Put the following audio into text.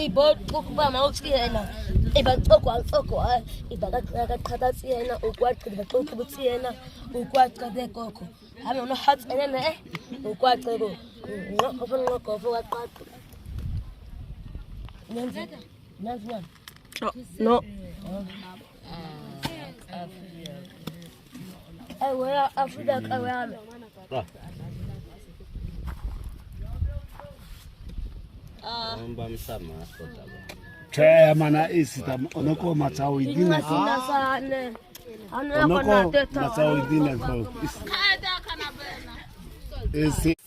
ibo ukuba mawutsiyena ibaxokwa ibakaqhakatsiyena ukwathi baxokubutsiyena ukwathi bekokho hame no hat enene ukwathi ko ngqofo kaqaqo nenze no where Africa around Che mana isita onoko matsawi dine ko. Onoko matsawi dine ko. Isi